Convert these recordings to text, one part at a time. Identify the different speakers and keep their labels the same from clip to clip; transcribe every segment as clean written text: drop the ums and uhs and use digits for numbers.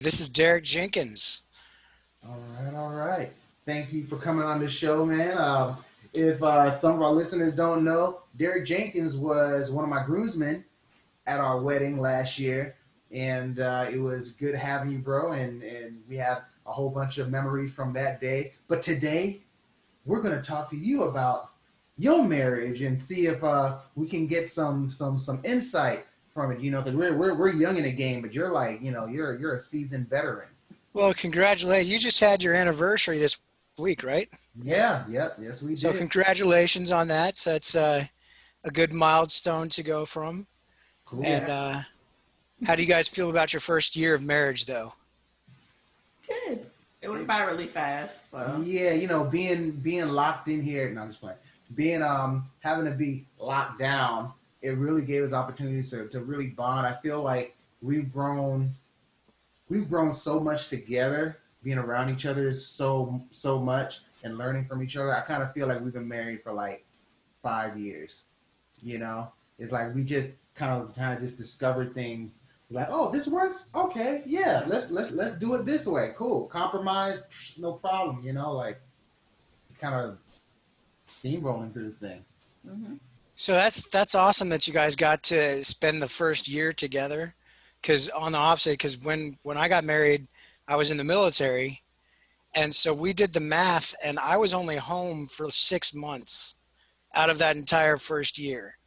Speaker 1: This is Dereck Jenkins.
Speaker 2: All right, all right. Thank you for coming on the show, man. If some of our listeners don't know, Dereck Jenkins was one of my groomsmen at our wedding last year, and it was good having you, bro. And we have a whole bunch of memories from that day. But today, we're going to talk to you about your marriage and see if we can get some insight from it. You know, because we're young in the game, but you're like, you're a seasoned veteran.
Speaker 1: Well, congratulations. You just had your anniversary this week, right?
Speaker 2: Yeah, yep, yes, we
Speaker 1: So
Speaker 2: did.
Speaker 1: congratulations on that. That's a good milestone to go from.
Speaker 2: Cool.
Speaker 1: And
Speaker 2: Yeah.
Speaker 1: how do you guys feel about your first year of marriage, though?
Speaker 3: Good. It went by really fast. So
Speaker 2: Yeah, being locked in here. No, I'm just playing. Being having to be locked down, it really gave us opportunities to really bond. I feel like we've grown so much together, being around each other so much and learning from each other. I kind of feel like we've been married for like 5 years. You know, it's like we just kind of just discovered things. Like, oh, this works. Okay, yeah, let's do it this way. Cool, compromise, no problem. Like it's kind of steamrolling through the thing.
Speaker 3: hmm
Speaker 1: So that's awesome that you guys got to spend the first year together. Because on the opposite, because when I got married, I was in the military, and so we did the math, and I was only home for 6 months out of that entire first year.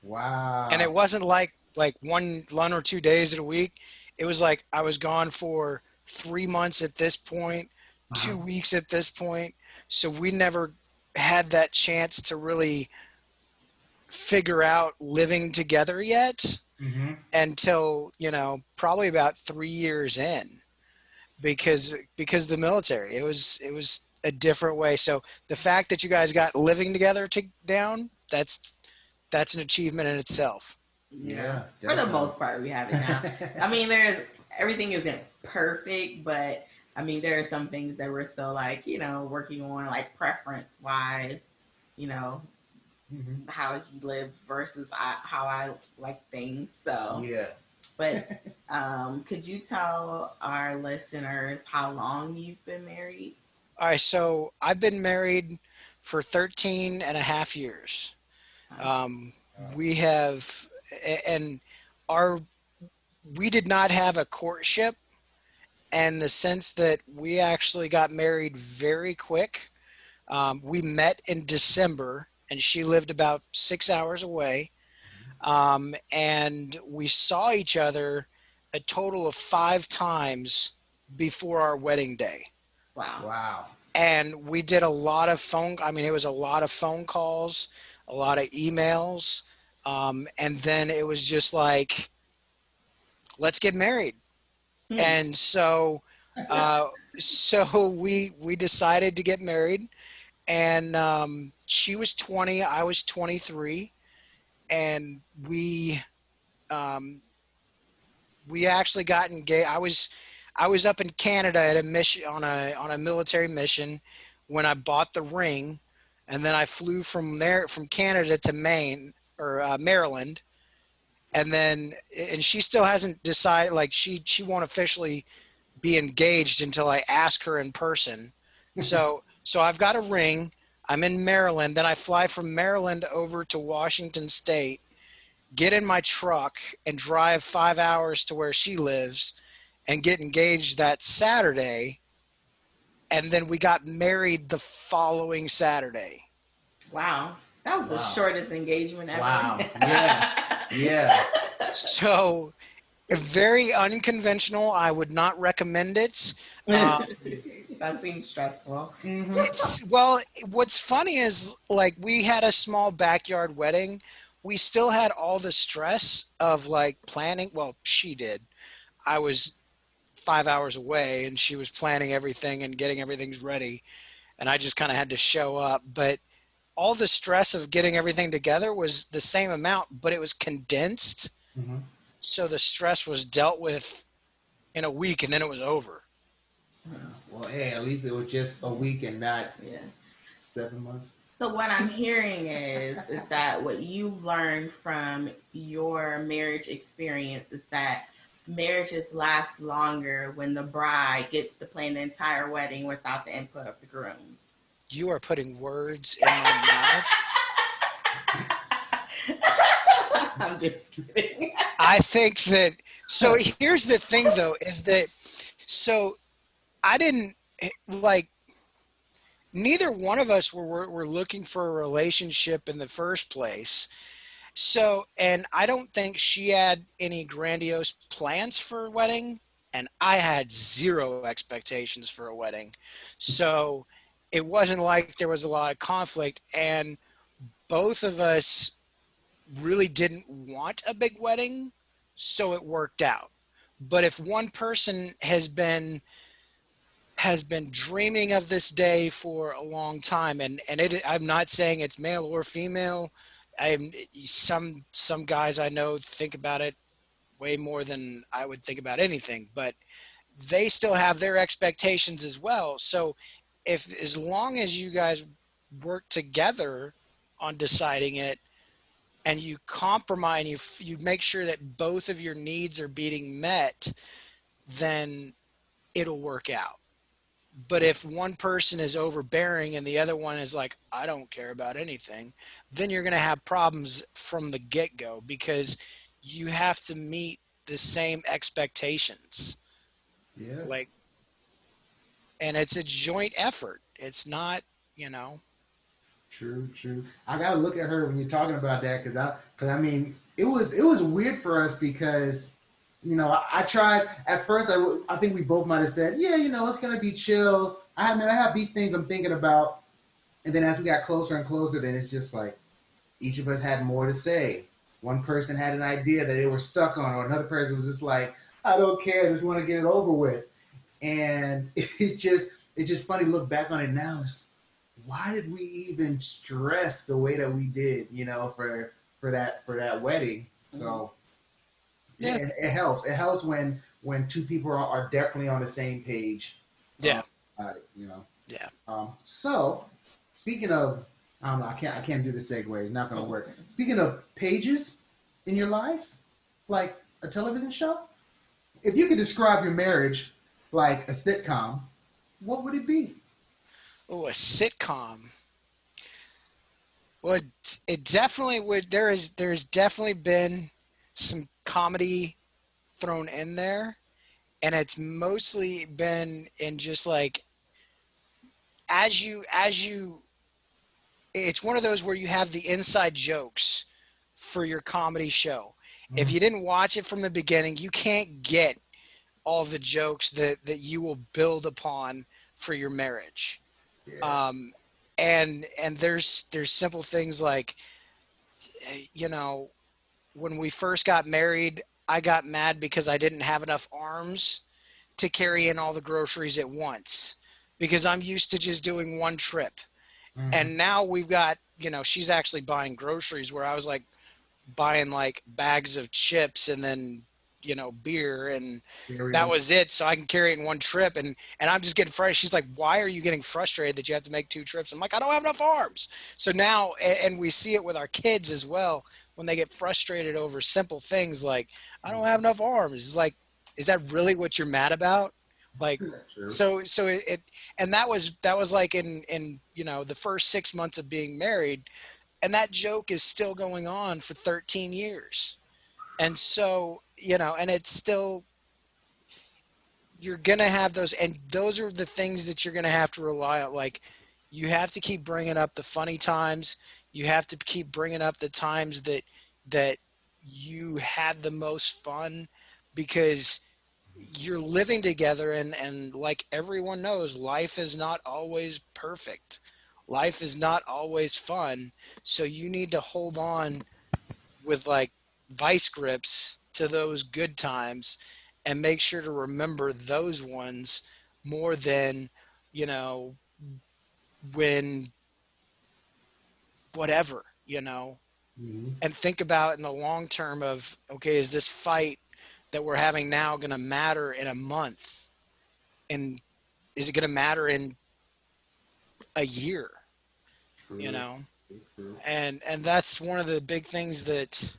Speaker 1: And it
Speaker 2: Wow.
Speaker 1: wasn't like one or 2 days in a week. It was like I was gone for 3 months at this point,
Speaker 2: Uh-huh.
Speaker 1: 2 weeks at this point. So we never had that chance to really figure out living together yet
Speaker 2: Mm-hmm.
Speaker 1: until, probably about 3 years in because the military. It was a different way. So the fact that you guys got living together down, that's an achievement in itself.
Speaker 3: yeah,
Speaker 2: Yeah,
Speaker 3: for the
Speaker 2: definitely.
Speaker 3: most part, we have it now. I mean, there's everything isn't perfect, but I mean, there are some things that we're still like, working on, like preference wise, you know,
Speaker 2: Hmm.
Speaker 3: how he lives versus how I like things. So,
Speaker 2: Yeah.
Speaker 3: but could you tell our listeners how long you've been married?
Speaker 1: All right, so I've been married for 13 and a half years.
Speaker 3: Um,
Speaker 1: Um, we have, and our, we did not have a courtship, and the sense that we actually got married very quick. We met in December, and she lived about 6 hours away. And we saw each other a total of 5 times before our wedding day.
Speaker 3: wow.
Speaker 2: Wow.
Speaker 1: And we did a lot of I mean, it was a lot of phone calls, a lot of emails. And then it was just like, let's get married.
Speaker 3: Hmm.
Speaker 1: And uh, so we decided to get married. And she was 20, I was 23. And um, we actually got engaged. I was up in Canada at a mission on a military mission when I bought the ring, and then I flew from Canada to Maine or Maryland, and she still hasn't decided. Like she won't officially be engaged until I ask her in person. So I've got a ring. I'm in Maryland. Then I fly from Maryland over to Washington State, get in my truck, and drive 5 hours to where she lives and get engaged that Saturday. And then we got married the following Saturday.
Speaker 3: Wow. That was the
Speaker 2: Wow.
Speaker 3: shortest engagement ever.
Speaker 2: Wow. Yeah. Yeah.
Speaker 1: So very unconventional. I would not recommend it. Uh,
Speaker 3: That seems stressful.
Speaker 2: Mm-hmm.
Speaker 1: it's well, what's funny is like we had a small backyard wedding. We still had all the stress of like planning. Well, she did. I was 5 hours away and she was planning everything and getting everything ready. And I just kind of had to show up. But all the stress of getting everything together was the same amount, but it was condensed.
Speaker 2: Mm-hmm.
Speaker 1: So the stress was dealt with in a week and then it was over.
Speaker 2: Well, hey, at least it was just a week and not
Speaker 3: Yeah.
Speaker 2: 7 months.
Speaker 3: So what I'm hearing is that what you've learned from your marriage experience is that marriages last longer when the bride gets to plan the entire wedding without the input of the groom.
Speaker 1: You are putting words in my mouth.
Speaker 3: I'm just kidding.
Speaker 1: I think that, so here's the thing though, is that, so I didn't, like, neither one of us were looking for a relationship in the first place. So, and I don't think she had any grandiose plans for a wedding, and I had zero expectations for a wedding. So it wasn't like there was a lot of conflict, and both of us really didn't want a big wedding, so it worked out. But if one person has been dreaming of this day for a long time, and I'm not saying it's male or female. I'm some guys I know think about it way more than I would think about anything, but they still have their expectations as well. So if, as long as you guys work together on deciding it, and you compromise, and you make sure that both of your needs are being met, then it'll work out. But if one person is overbearing and the other one is like, I don't care about anything, then you're going to have problems from the get-go, because you have to meet the same expectations.
Speaker 2: Yeah.
Speaker 1: Like, and it's a joint effort. It's not, you know.
Speaker 2: True, true. I gotta look at her when you're talking about that because I mean, it was weird for us because, I tried at first. I think we both might have said, yeah, it's gonna be chill. I have these things I'm thinking about, and then as we got closer and closer, then it's just like each of us had more to say. One person had an idea that they were stuck on, or another person was just like, I don't care, I just want to get it over with. And it's just funny to look back on it now. Why did we even stress the way that we did, for that wedding? So yeah,
Speaker 1: Yeah.
Speaker 2: it helps. It helps when two people are definitely on the same page.
Speaker 1: Yeah.
Speaker 2: About it.
Speaker 1: Yeah.
Speaker 2: So speaking of, I don't know, I can't do the segue. It's not going to work. Speaking of pages in your lives, like a television show, if you could describe your marriage like a sitcom, what would it be?
Speaker 1: Oh, a sitcom. Well, it definitely would. There's definitely been some comedy thrown in there, and it's mostly been in just like, as you it's one of those where you have the inside jokes for your comedy show. If you didn't watch it from the beginning, you can't get all the jokes that you will build upon for your marriage.
Speaker 2: Yeah.
Speaker 1: Um, and there's simple things like, you know, when we first got married, I got mad because I didn't have enough arms to carry in all the groceries at once, because I'm used to just doing one trip.
Speaker 2: Mm-hmm.
Speaker 1: And now we've got, she's actually buying groceries, where I was like buying like bags of chips and then, beer, and that
Speaker 2: Cereal.
Speaker 1: was it. So I can carry it in one trip. And I'm just getting frustrated. She's like, why are you getting frustrated that you have to make two trips? I'm like, I don't have enough arms. So now, and we see it with our kids as well, when they get frustrated over simple things like, I don't have enough arms. It's like, is that really what you're mad about? Like,
Speaker 2: True.
Speaker 1: so and that was like in the first 6 months of being married, and that joke is still going on for 13 years. And so, and it's still, you're going to have those, and those are the things that you're going to have to rely on. Like, you have to keep bringing up the funny times. You have to keep bringing up the times that you had the most fun, because you're living together, and like everyone knows, life is not always perfect. Life is not always fun. So you need to hold on with like vice grips to those good times, and make sure to remember those ones more than, you know, when whatever,
Speaker 2: Mm-hmm.
Speaker 1: and think about in the long term of, okay, is this fight that we're having now going to matter in a month? And is it going to matter in a year?
Speaker 2: True.
Speaker 1: you know
Speaker 2: True.
Speaker 1: and that's one of the big things that,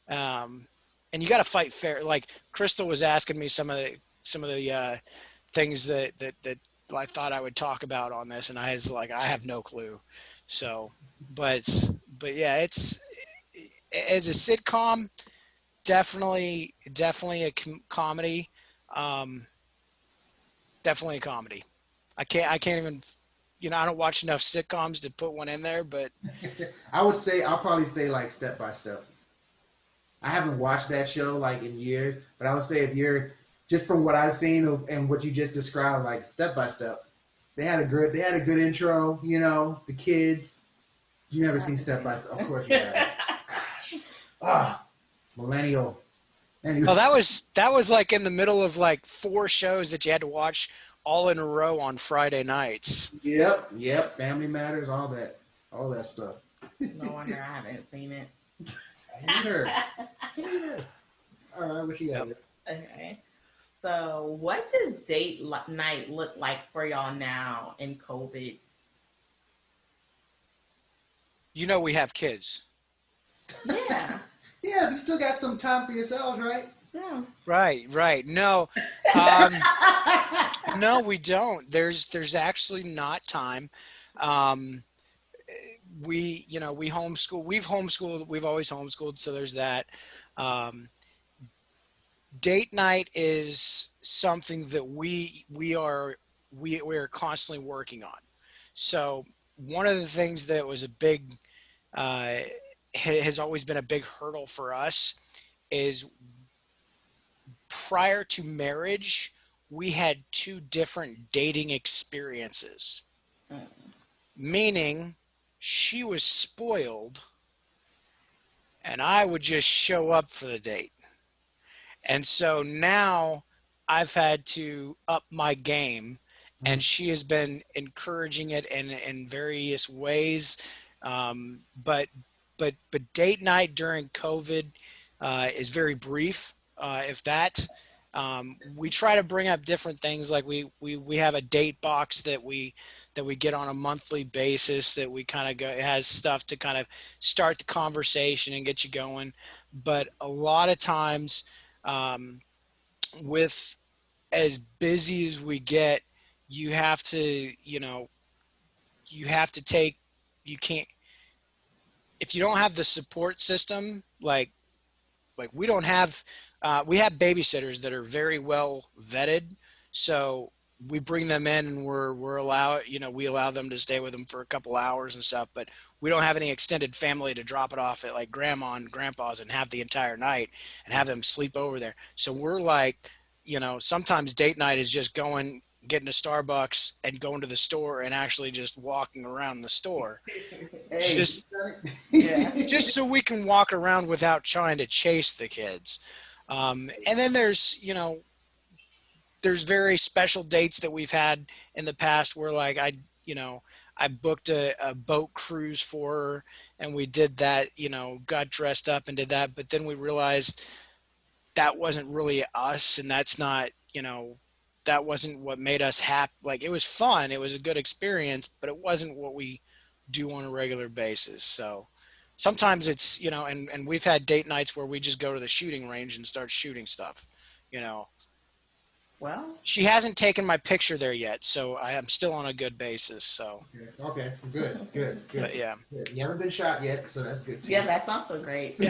Speaker 1: um, and you got to fight fair. Like Crystal was asking me some of the things that I thought I would talk about on this, and I was like, I have no clue. So, but yeah, it's as a sitcom, definitely a comedy. Um, Definitely a comedy. I can't even, I don't watch enough sitcoms to put one in there, but
Speaker 2: I'll probably say like Step by Step. I haven't watched that show like in years, but I would say if you're just from what I've seen and what you just described, like Step by Step, they had a good intro. The kids. You never seen Step by Step, of course you have. Gosh, millennial. Anyway.
Speaker 1: oh, that was like in the middle of like four shows that you had to watch all in a row on Friday nights.
Speaker 2: Yep. Family Matters, all that stuff.
Speaker 3: No wonder I haven't seen it.
Speaker 2: Either. All right, what you got?
Speaker 1: Yep.
Speaker 3: Okay. So, what does date night look like for y'all now in COVID?
Speaker 1: We have kids.
Speaker 3: Yeah.
Speaker 2: Yeah, you still got some time for yourselves, right?
Speaker 3: Yeah.
Speaker 1: Right. No, no, we don't. There's actually not time. Um, we homeschool. We've always homeschooled, so there's that. Um, Date night is something that we are constantly working on. So one of the things that was a big uh, has always been a big hurdle for us is prior to marriage, we had two different dating experiences,
Speaker 3: Mm.
Speaker 1: meaning she was spoiled and I would just show up for the date. And so now I've had to up my game, and she has been encouraging it in various ways. But date night during COVID is very brief, if that. We try to bring up different things, like we have a date box that we get on a monthly basis, that we kind of go, it has stuff to kind of start the conversation and get you going. But a lot of times, um, with as busy as we get, you have to, take, you can't, if you don't have the support system, like we have babysitters that are very well vetted. So we bring them in and we allow them to stay with them for a couple hours and stuff, but we don't have any extended family to drop it off at like grandma and grandpa's and have the entire night and have them sleep over there. So we're like, sometimes date night is just getting to Starbucks and going to the store and actually just walking around the store.
Speaker 2: Hey,
Speaker 1: Just
Speaker 3: Yeah.
Speaker 1: just so we can walk around without trying to chase the kids. And then there's very special dates that we've had in the past where like I booked a boat cruise for her, and we did that, got dressed up and did that. But then we realized that wasn't really us, and that's not, that wasn't what made us happy. Like, it was fun. It was a good experience, but it wasn't what we do on a regular basis. So sometimes it's, and we've had date nights where we just go to the shooting range and start shooting stuff,
Speaker 3: Well,
Speaker 1: She hasn't taken my picture there yet, so I am still on a good basis. So,
Speaker 2: okay, good.
Speaker 1: but yeah,
Speaker 2: Good. You haven't been shot yet, so that's good too.
Speaker 3: yeah, that's also great.
Speaker 2: No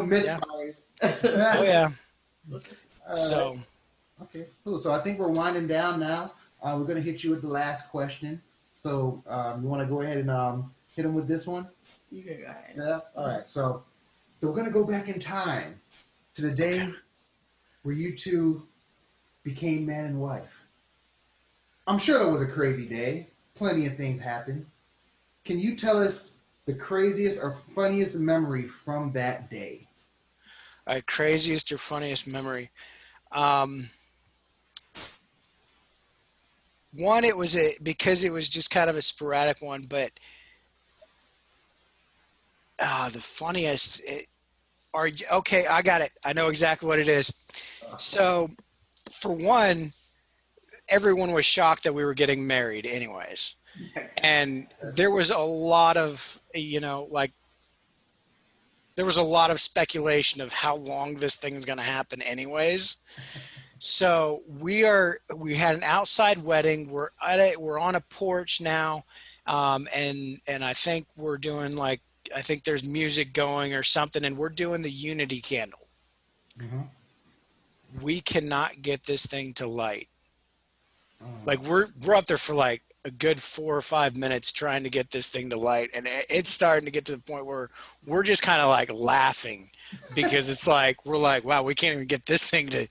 Speaker 2: misfires.
Speaker 1: oh yeah.
Speaker 2: All
Speaker 1: So,
Speaker 2: right. Okay, cool. So I think we're winding down now. We're going to hit you with the last question. So you want to go ahead and hit him with this one?
Speaker 3: You can go ahead.
Speaker 2: Yeah. All right. So we're going to go back in time to the day where you two became man and wife. I'm sure that was a crazy day. Plenty of things happened. Can you tell us the craziest or funniest memory from that day?
Speaker 1: all right, craziest or funniest memory. One, because it was just kind of a sporadic one, but the funniest. Okay, I got it. I know exactly what it is. So, for one, everyone was shocked that we were getting married, anyways, and there was a lot of like there was a lot of speculation of how long this thing is going to happen anyways. So we had an outside wedding. We're on a porch now. And I think we're doing like, I think there's music going or something, and we're doing the unity candle.
Speaker 2: Mm-hmm.
Speaker 1: We cannot get this thing to light.
Speaker 2: Oh.
Speaker 1: Like we're up there for like a good 4 or 5 minutes trying to get this thing to light, and it's starting to get to the point where we're just kind of like laughing because it's like we're like, wow, we can't even get this thing to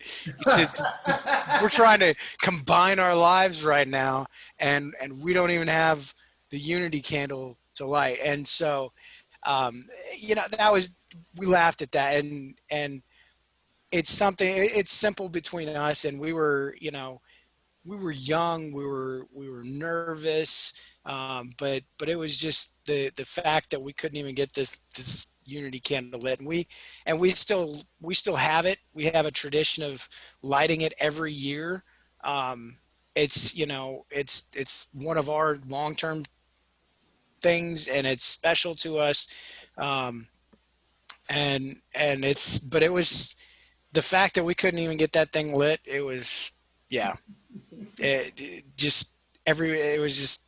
Speaker 1: we're trying to combine our lives right now, and we don't even have the unity candle to light. And so you know, we laughed at that, and it's something, it's simple between us, and we were, you know, we were young, we were nervous, but it was just the fact that we couldn't even get this unity candle lit, and we still have it. We have a tradition of lighting it every year. It's, you know, it's one of our long-term things, and it's special to us. And it's, but it was the fact that we couldn't even get that thing lit. It was, yeah. It was just,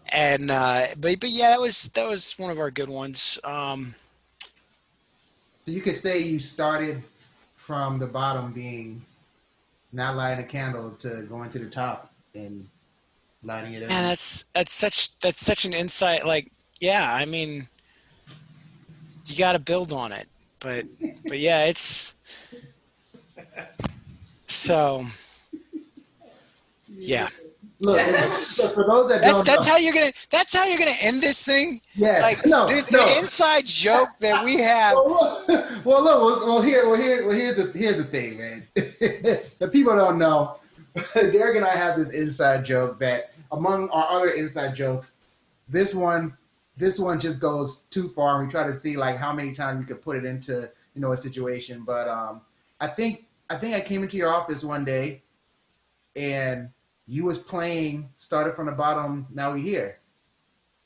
Speaker 1: and but yeah, that was one of our good ones.
Speaker 2: So you could say you started from the bottom, being not lighting a candle, to going to the top and lighting it up.
Speaker 1: And that's such an insight. Like, yeah, I mean, you got to build on it, but yeah, it's so. Yeah.
Speaker 2: Look, for those that don't
Speaker 1: that's
Speaker 2: know,
Speaker 1: how you're gonna end this thing.
Speaker 2: yeah,
Speaker 1: Like the inside joke that we have.
Speaker 2: Here's the thing, man. The people don't know. Dereck and I have this inside joke that, among our other inside jokes, this one just goes too far, and we try to see like how many times we could put it into, you know, a situation. But I think I came into your office one day, and you was playing "Started from the Bottom, Now We Here."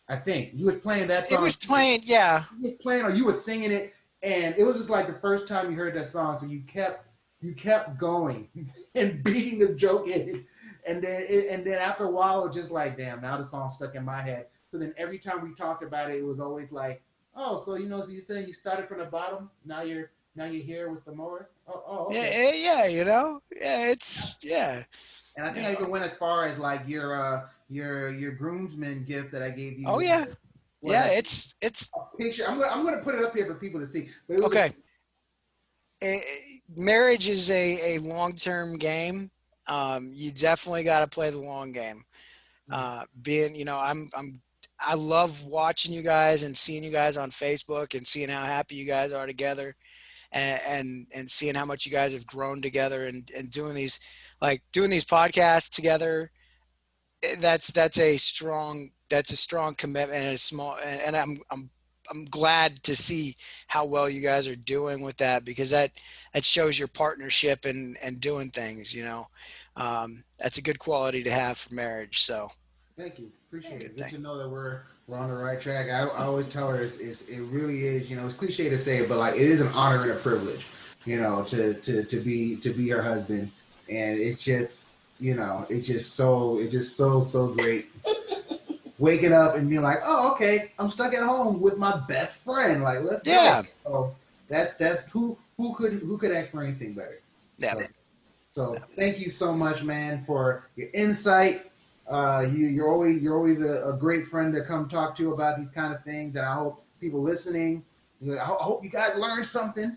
Speaker 2: I think you was playing that song.
Speaker 1: It was playing, yeah.
Speaker 2: You was playing, or you was singing it, and it was just like the first time you heard that song, so you kept going and beating the joke in, and then after a while, it was just like, damn, now the song stuck in my head. So then every time we talked about it, it was always like, oh, so you know, so you saying you started from the bottom, now you're here with the mower. Oh, okay.
Speaker 1: Yeah, you know, yeah, it's, yeah.
Speaker 2: And I think I even went as far as like your groomsman gift that I gave you.
Speaker 1: Oh yeah, yeah. It's
Speaker 2: a picture. I'm gonna put it up here for people to see. But
Speaker 1: okay. Marriage is a long-term game. You definitely got to play the long game. Being, you know, I love watching you guys and seeing you guys on Facebook and seeing how happy you guys are together, and seeing how much you guys have grown together, and doing these podcasts together. That's a strong commitment, and it's small, and I'm glad to see how well you guys are doing with that, because that shows your partnership and doing things, you know. That's a good quality to have for marriage. So
Speaker 2: thank you, appreciate it. Good to know that we're on the right track. I always tell her it really is, you know, it's cliche to say it, but like, it is an honor and a privilege, you know, to be her husband. And it's just, you know, it's just so great. Waking up and being like, oh, okay, I'm stuck at home with my best friend. Like, let's go. So that's who could ask for anything better.
Speaker 1: Yeah.
Speaker 2: So thank you so much, man, for your insight. You're always a great friend to come talk to about these kind of things, and I hope people listening, I hope you guys learned something.